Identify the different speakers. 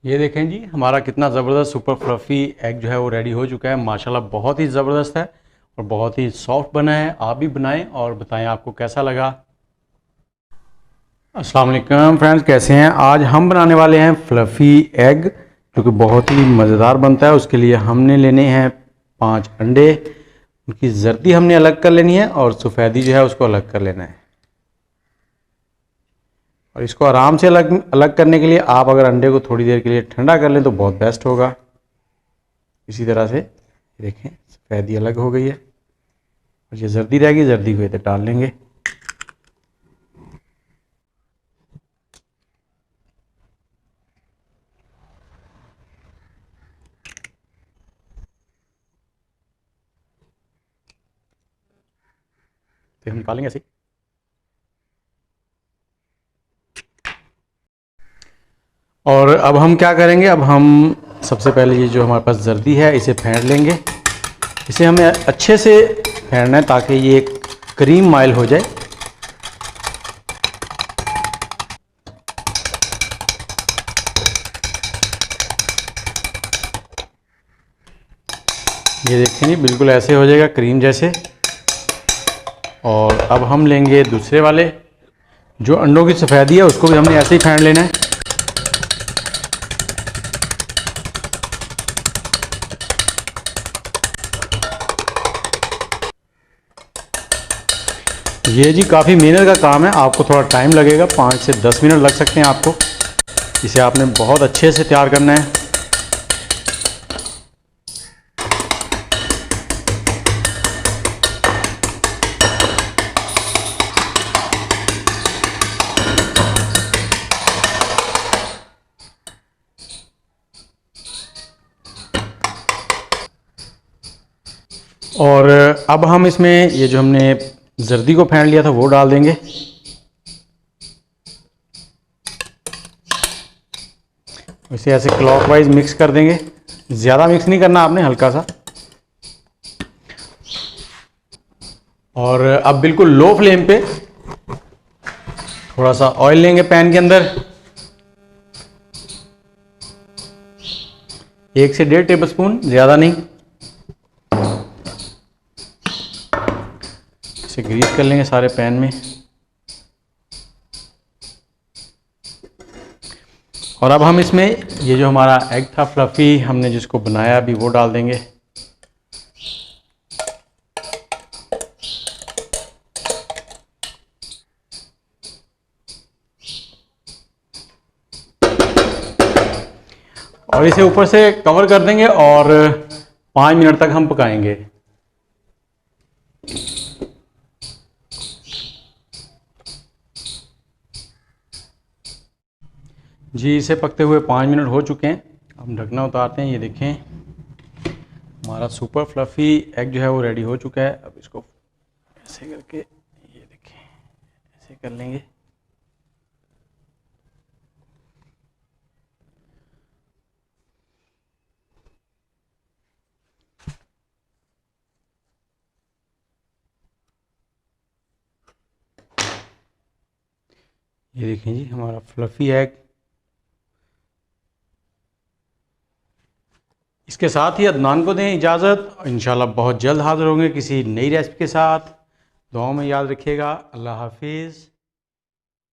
Speaker 1: ये देखें जी, हमारा कितना ज़बरदस्त सुपर फ्लफ़ी एग जो है वो रेडी हो चुका है। माशाल्लाह बहुत ही ज़बरदस्त है और बहुत ही सॉफ्ट बना है। आप भी बनाएं और बताएं आपको कैसा लगा। अस्सलाम वालेकुम फ्रेंड्स, कैसे हैं? आज हम बनाने वाले हैं फ्लफ़ी एग जो कि बहुत ही मज़ेदार बनता है। उसके लिए हमने लेने हैं 5 अंडे। उनकी जर्दी हमने अलग कर लेनी है और सफ़ेदी जो है उसको अलग कर लेना है। और इसको आराम से अलग अलग करने के लिए आप अगर अंडे को थोड़ी देर के लिए ठंडा कर लें तो बहुत बेस्ट होगा। इसी तरह से देखें, सफ़ेदी अलग हो गई है और ये जर्दी रहेगी, जर्दी को इधर डाल लेंगे। तो हम निकालेंगे ऐसे। और अब हम क्या करेंगे, अब हम सबसे पहले ये जो हमारे पास जर्दी है इसे फेंट लेंगे। इसे हमें अच्छे से फेंटना है ताकि ये क्रीम माइल हो जाए। ये देखें जी, बिल्कुल ऐसे हो जाएगा क्रीम जैसे। और अब हम लेंगे दूसरे वाले जो अंडों की सफ़ेदी है, उसको भी हमने ऐसे ही फेंट लेना है। ये जी काफ़ी मेहनत का काम है, आपको थोड़ा टाइम लगेगा, 5 से 10 मिनट लग सकते हैं आपको। इसे आपने बहुत अच्छे से तैयार करना है। और अब हम इसमें ये जो हमने जर्दी को फेंट लिया था वो डाल देंगे। इसे ऐसे क्लॉकवाइज मिक्स कर देंगे। ज़्यादा मिक्स नहीं करना आपने, हल्का सा। और अब बिल्कुल लो फ्लेम पे थोड़ा सा ऑयल लेंगे पैन के अंदर। 1 से 1.5 टेबलस्पून, ज़्यादा नहीं। इसे ग्रीस कर लेंगे सारे पैन में। और अब हम इसमें ये जो हमारा एग था फ्लफ़ी हमने जिसको बनाया अभी, वो डाल देंगे। और इसे ऊपर से कवर कर देंगे और 5 मिनट तक हम पकाएंगे। जी, इसे पकते हुए 5 मिनट हो चुके हैं। हम ढकना उतारते हैं। ये देखें, हमारा सुपर फ्लफ़ी एग जो है वो रेडी हो चुका है। अब इसको ऐसे करके, ये देखें, ऐसे कर लेंगे। ये देखें जी, हमारा फ्लफ़ी एग। इसके साथ ही अदनान को दें इजाज़त। इंशाल्लाह बहुत जल्द हाज़िर होंगे किसी नई रेसिपी के साथ। दुआओं में याद रखिएगा। अल्लाह हाफिज़।